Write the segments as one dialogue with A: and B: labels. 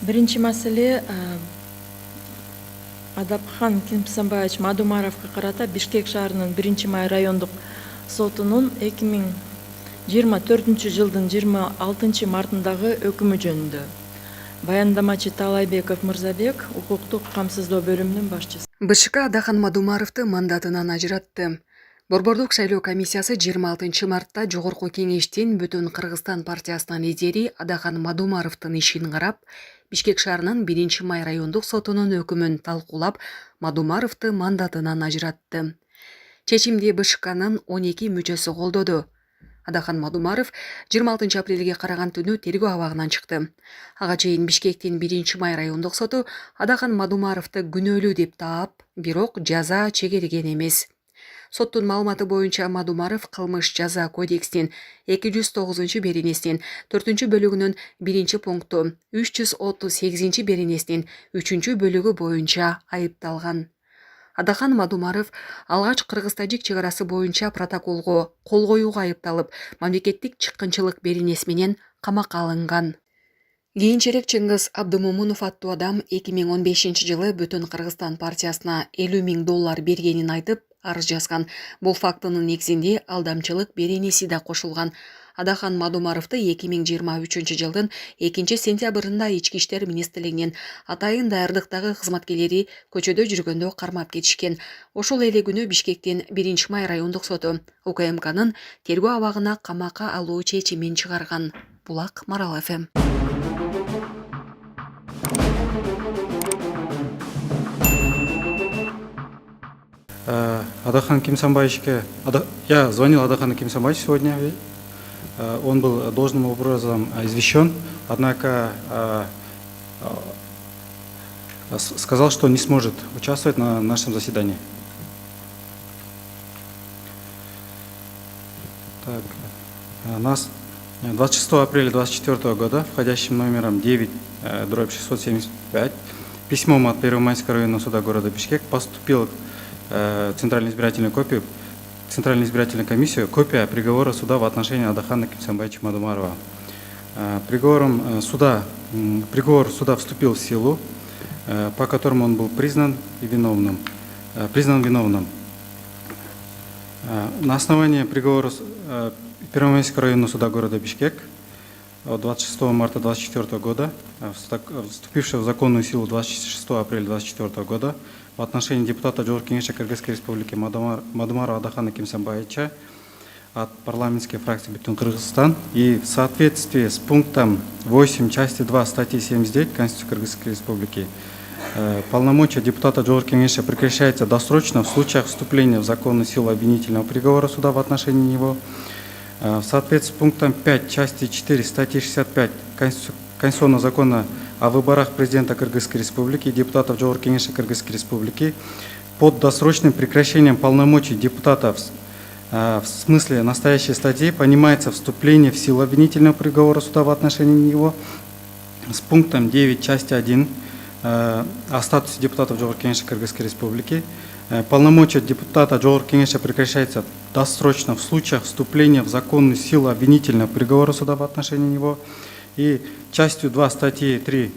A: Биринчи маселе Адапхан Кимсанбаевич Мадумаровго карата Бишкек шаарынын 1-май райондук сотунун 2024 жылдын 26 мартындагы өкүмү жөнүндө. Баяндамачы Талайбеков Мырзабек, укуктук камсыздоо бөлүмүнүн башчысы.
B: БШК Адахан Мадумаровду мандатынан ажыратты. Борбордук шайлоо комиссиясы 26 мартта Жогорку кеңештин Бүтүн Кыргызстан партиясынын лидери Адахан Мадумаровдун ишин карап, Бишкек шаарынын 1-май райондук сотунун өкүмүн талкуулап, Мадумаровду мандатынан ажыратты. Чечимди БШКнын 12 мүчөсү колдоду. Адахан Мадумаров 26 апрелге караган түнү тергөө абагынан чыкты. Ага чейин Бишкектин 1-май райондук соту Адахан Мадумаровду күнөөлүү деп таап, бирок жаза чегерген эмес. Соттун маалыматы боюнча Мадумаров кылмыш жаза кодекстин 209 беренесинин 4 бөлүгүнүн 1 пункту 338 беренесинин 3 бөлүгү боюнча айыпталган. Адахан Мадумаров алгач Кыргыз-Тажик чек арасы боюнча протоколго кол коюуга айыпталып, мамлекеттик чыккынчылык беренеси менен камакка алынган. Кийинчерээк Чыңгыз Абдымомунов аттуу адам 2015 жылы Бүтүн Кыргызстан партиясына $50.000 бергенин айтып, арыз жазган. Бул фактынын негизинде алдамчылык беренеси да кошулган. Адахан Мадумаровду 2023 жылдын 2 сентябрында Ички иштер министрлигинин атайын даярдыктагы кызматкерлери көчөдө жүргөндө кармап кетишкен. Ошол эле күнү Бишкектин 1-май райондук соту УКМКнын тергөө абагына камакка алуу чечимин чыгарган. Булак, Марал ФМ.
C: Адахан Кимсанбаевичке, я звонил Адахану Кимсанбаевичу сегодня, он был должным образом извещен, однако сказал, что не сможет участвовать на нашем заседании. Так, нас 26 апреля 2024 года входящим номером 9/675 письмом от Первомайского районного суда города Бишкек поступил Центральную избирательную комиссию копия приговора суда в отношении Адахана Кимсанбаевича Мадумарова. Приговор суда вступил в силу, по которому он был признан виновным. На основании приговора Первомайского районного суда города Бишкек от 26 марта 2024 года, вступившего в законную силу 26 апреля 2024 года, в отношении депутата Жогорку кеңеши Кыргызской республики Мадумарова Адахана Кимсанбаевича от парламентской фракции Бүтүн Кыргызстан и в соответствии с пунктом 8 части 2 статьи 79 Конституции Кыргызской республики полномочия депутата Жогорку кеңеши прекращается досрочно в случаях вступления в законную силу обвинительного приговора суда в отношении него. В соответствии с пунктом 5 части 4 статьи 65 Конституционного закона о выборах президента Кыргызской республики и депутатов Жогорку кеңеши Кыргызской республики под досрочным прекращением полномочий депутатов в смысле настоящей статьи понимается вступление в силу обвинительного приговора суда в отношении него с пунктом 9 части 1 о статусе депутатов Жогорку кеңеши Кыргызской республики. Полномочия депутата Жогорку кеңеши прекращается досрочно в случаях вступления в законную силу обвинительного приговора суда в отношении него. И частью 2 статьи 3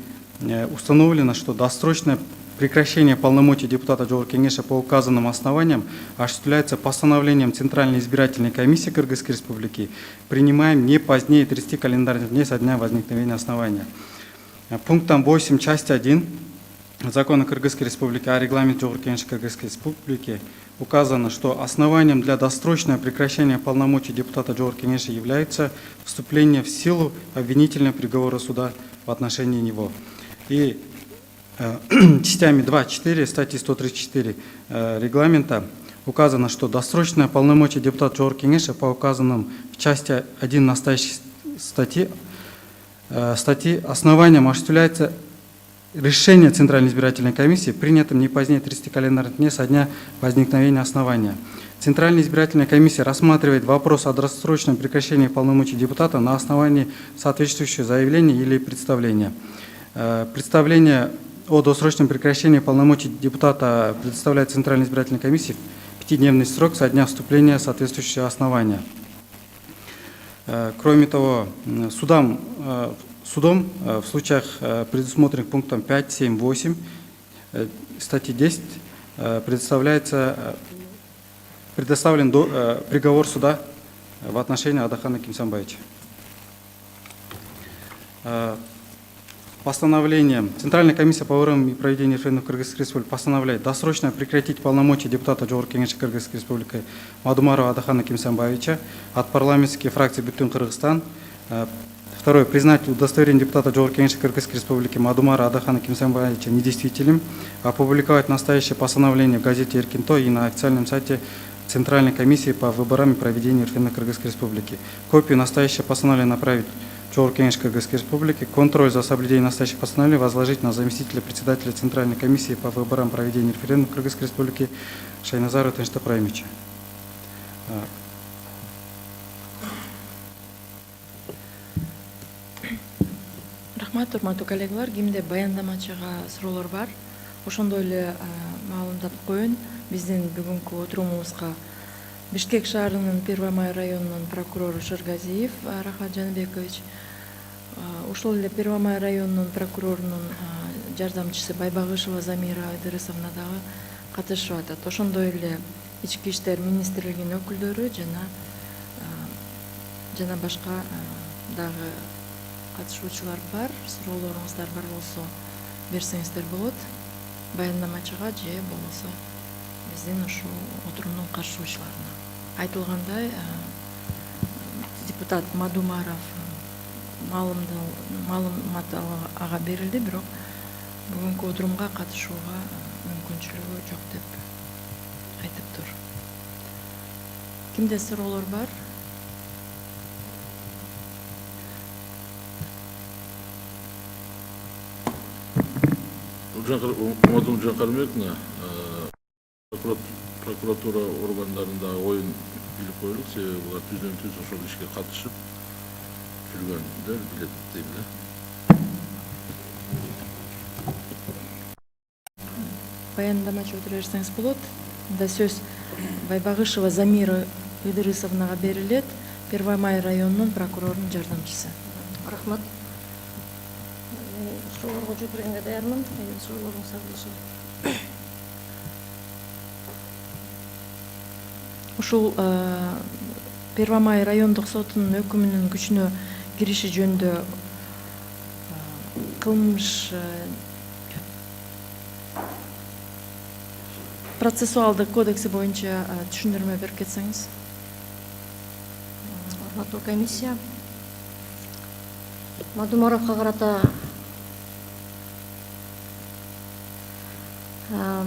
C: установлено, что досрочное прекращение полномочий депутата Жогорку кеңеши по указанным основаниям осуществляется постановлением Центральной избирательной комиссии Кыргызской республики, принимаем не позднее 30 календарных дней со дня возникновения основания. Пунктом 8 части 1 Закона Кыргызской республики о регламенте Жогорку кеңеши Кыргызской республики указано, что основанием для досрочного прекращения полномочий депутата Жогорку кеңеши является вступление в силу обвинительного приговора суда в отношении него. И частями 2-4 статьи 134 регламента указано, что досрочное полномочие депутата Жогорку кеңеши по указанным в части 1 настоящей статьи основанием осуществляется решение Центральной избирательной комиссии, принятым не позднее 30 календарных дней со дня возникновения основания. Центральная избирательная комиссия рассматривает вопрос о досрочном прекращении полномочий депутата на основании соответствующего заявления или представления. Представление о досрочном прекращении полномочий депутата предоставляет Центральной избирательной комиссии в 5-дневный срок со дня вступления соответствующего основания. Кроме того, Судом в случаях, предусмотренных пунктом 5, 7, 8 статьи 10, предоставлен приговор суда в отношении Адахана Кимсанбаевича. Постановлением Центральная комиссия по выборам и проведению референдумов Кыргызской Республики постановляет досрочно прекратить полномочия депутата Жогорку Кеңеши Кыргызской Республики Мадумарова Адахана Кимсанбаевича от парламентской фракции Бүтүн Кыргызстан. Второе. Признать удостоверение депутата Жогорку Кеңеши Кыргызской Республики Мадумара Адахана Кимсанбаевича недействительным, опубликовать настоящее постановление в газете «Эркинто» и на официальном сайте Центральной комиссии по выборам и проведению референдумов Кыргызской Республики. Копию настоящего постановления направить Жогорку Кеңеши Кыргызской Республики. Контроль за соблюдением настоящих постановлений возложить на заместителя председателя Центральной комиссии по выборам и проведению референдумов Кыргызской Республики Шайназарова Тынчта Праймича.
A: Рахмат, урматтуу коллегалар, кимде баяндамачыга суроолор бар? Ошондой эле маалымдап коеюн, биздин бүгүнкү отурумубузга Бишкек шаарынын Первомай районунун прокурору Шыргазиев Рахат Жаныбекович, ошол эле Первомай районунун прокурорунун жардамчысы Байбагышева Замира Айдырысовна дагы катышып атат. Ошондой эле Ички иштер министрлигинин өкүлдөрү жана башка дагы катышуучулар бар. Суроолоруңуздар бар болсо берсеңиздер болот. Баяндамачыга же болбосо биздин ушул отурумдун катышуучуларына. Айтылгандай, депутат Мадумаров маалымат ага берилди, бирок бүгүнкү отурумга катышууга мүмкүнчүлүгү жок деп айтыптыр. Кимде суроолор бар?
D: Уматун Жанкарбековна, прокуратура органдарында оюн билип коелук, себеби булар түздөн-түз ошол ишке катышып жүргөндөр билет дейм да.
A: Баяндамачы отура берсеңиз болот. Да сөз Байбагышева Замира Ыдырысовнага берилет, Первомай районунун прокурорунун жардамчысы.
E: Рахмат. Суроолорго жооп бергенге даярмын. Суроолоруңуздар болсо.
A: Ушул Первомай райондук сотунун өкүмүнүн күчүнө кириши жөнүндө кылмыш процессуалдык кодекси боюнча түшүндүрмө берип кетсеңиз.
E: Урматтуу комиссия,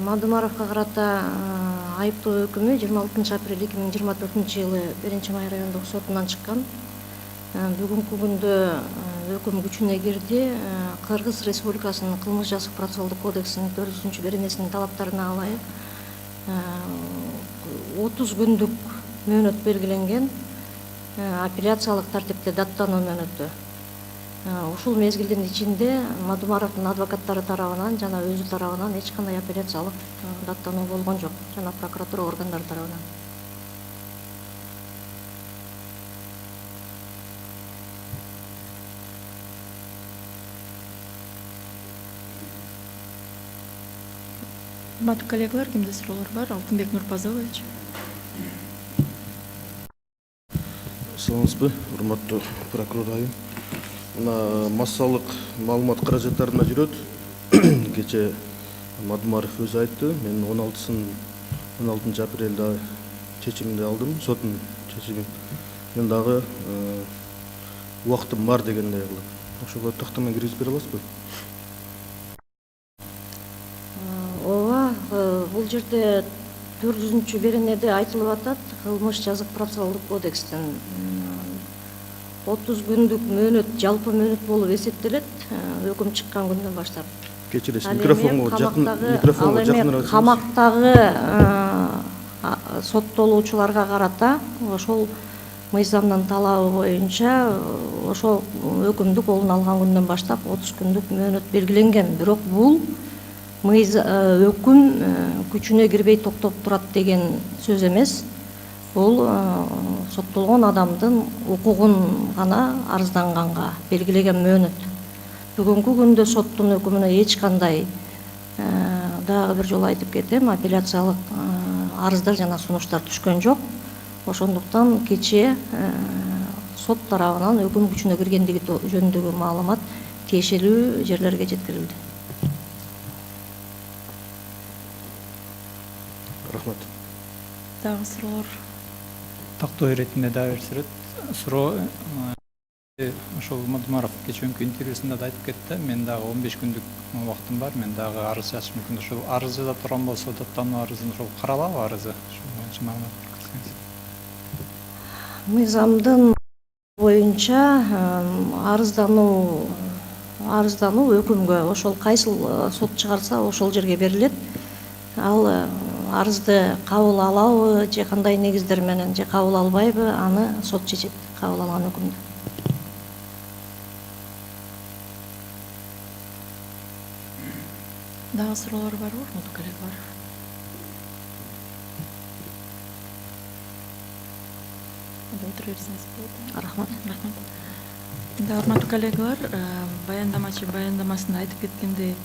E: Мадумаровго карата айыптоо өкүмү 26 апрель 2024 жылы 1-Май райондук сотунан чыккан. Бүгүнкү күндө өкүм күчүнө кирди. Кыргыз Республикасынын кылмыш жазык процессуалдык кодексинин 4 беренесинин талаптарына ылайык 30 күндүк мөөнөт белгиленген, апелляциялык тартипте даттануу мөөнөтү. Ушул мезгилдин ичинде Мадумаровдун адвокаттары тарабынан жана өзү тарабынан эч кандай апелляциялык даттануу болгон жок, жана прокуратура органдары тарабынан.
A: Урматтуу коллегалар, кимде суроолор бар? Алтынбек Нурпазылович.
F: Саламатсызбы, урматтуу прокурор айым. Мына массалык маалымат каражаттарына жүрөт. Кече Мадумаров өзү айтты. Мен 16 апрелде чечимди алдым, соттун чечимин. Мен дагы убактым бар дегендей кылып. Ошого токтомой киргизип бере аласызбы?
E: Ооба, бул жерде 4 беренеде айтылып атат, кылмыш жазык процессуалдык кодекстин 30 күндүк мөөнөт жалпы мөөнөт болуп эсептелет, өкүм чыккан күндөн баштап.
F: Кечиресиз, микрофонго жакыныраак.
E: Камактагы соттолуучуларга карата ошол мыйзамдын талабы боюнча ошол өкүмдү колуна алган күндөн баштап 30 күндүк мөөнөт белгиленген. Бирок бул өкүм күчүнө кирбей токтоп турат деген сөз эмес. Бул соттолгон адамдын укугун гана арызданганга белгилеген мөөнөт. бүгүнкү күндө соттун өкүмүнө эч кандай дагы бир жолу айтып кетем, апелляциялык арыздар жана сунуштар түшкөн жок. Ошондуктан кечээ сот тарабынан өкүм күчүнө киргендиги жөнүндөгү маалымат тиешелүү жерлерге жеткирилди.
F: Рахмат.
A: Дагы суроолор?
G: Тактоо иретинде дагы бир суроо. Ошол Мадумаров кечээкү интервьюсунда да айтып кетти. Мен дагы 15 күндүк убактым бар. Мен дагы арыз жазыш мүмкүн. Ошол арыз жаза турган болсо, даттануу арызын ошол каралабы арызы? Ошол боюнча маалымат берсеңиз.
E: Мыйзамдын боюнча арыздануу өкүмгө ошол кайсыл сот чыгарса ошол жерге берилет. Ал арызды кабыл алабы же кандай негиздер менен же кабыл албайбы, аны сот чечет кабыл алган өкүмдү.
A: Дагы суроолор барбы, урматтуу коллегалар? Отура берсеңиз болот.
E: Рахмат.
A: Да, урматтуу коллегалар, баяндамачы баяндамасында айтып кеткендей,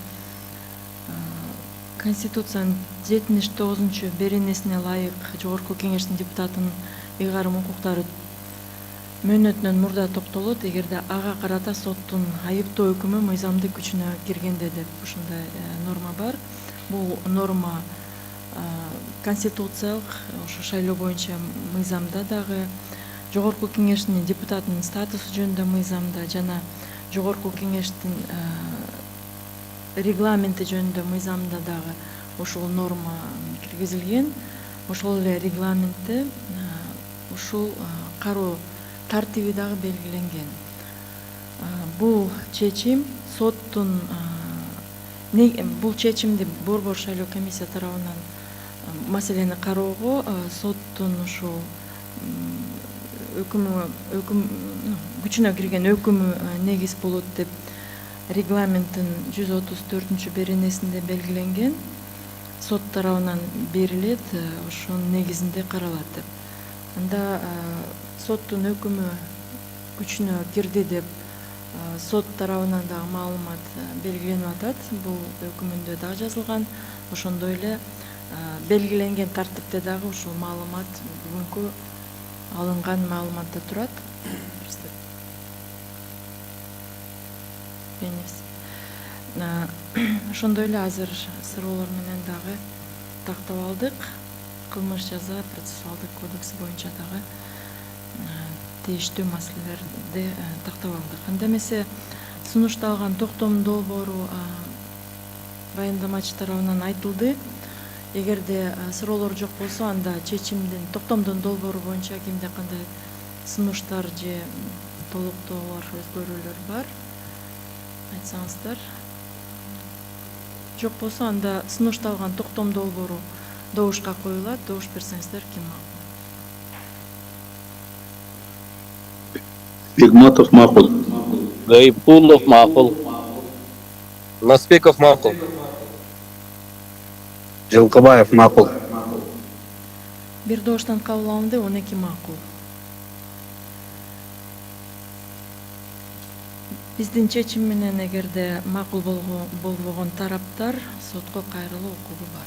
A: Конституциянын 79 беренесине ылайык Жогорку Кеңештин депутатынын ыйгарым укуктары мөөнөтүнөн мурда токтолот, эгерде ага карата соттун айыптоо өкүмү мыйзамдык күчүнө киргенде деп ушундай норма бар. Бул норма конституциялык ошо шайлоо боюнча мыйзамда дагы, Жогорку Кеңештин депутатынын статусу жөнүндө мыйзамда жана Жогорку Кеңештин регламенти жөнүндө мыйзамда дагы ошол норма киргизилген. Ошол эле регламентте ушул кароо тартиби дагы белгиленген. Бул чечим соттун бул чечимди Борбор шайлоо комиссия тарабынан маселени кароого соттун ушул өкүм күчүнө кирген өкүмү негиз болот деп регламенттин 134 беренесинде белгиленген. Сот тарабынан берилет, ошонун негизинде каралат деп. Анда соттун өкүмү күчүнө кирди деп сот тарабынан дагы маалымат белгиленип атат. Бул өкүмүндө дагы жазылган. Ошондой эле белгиленген тартипте дагы ушул маалымат бүгүнкү алынган маалыматта турат. Ошондой эле азыр суроолор менен дагы тактап алдык. Кылмыш жаза процессуалдык кодекси боюнча дагы тийиштүү маселелерди тактап алдык. Анда эмесе сунушталган токтом долбоору баяндамачы тарабынан айтылды. Эгерде суроолор жок болсо, анда чечимдин токтомдун долбоору боюнча кимде кандай сунуштар же толуктоолор, өзгөрүүлөр бар? Айтсаңыздар. Жок болсо, анда сунушталган токтом долбоору добушка коюлат. Добуш берсеңиздер, ким макул?
H: Бигматов макул.
I: Гайпулов макул.
J: Наспеков макул.
H: Жылкыбаев макул.
A: Бир добуштан кабыл алынды, 12 макул. Биздин чечим менен эгерде макул болбогон тараптар сотко кайрылуу укугу бар.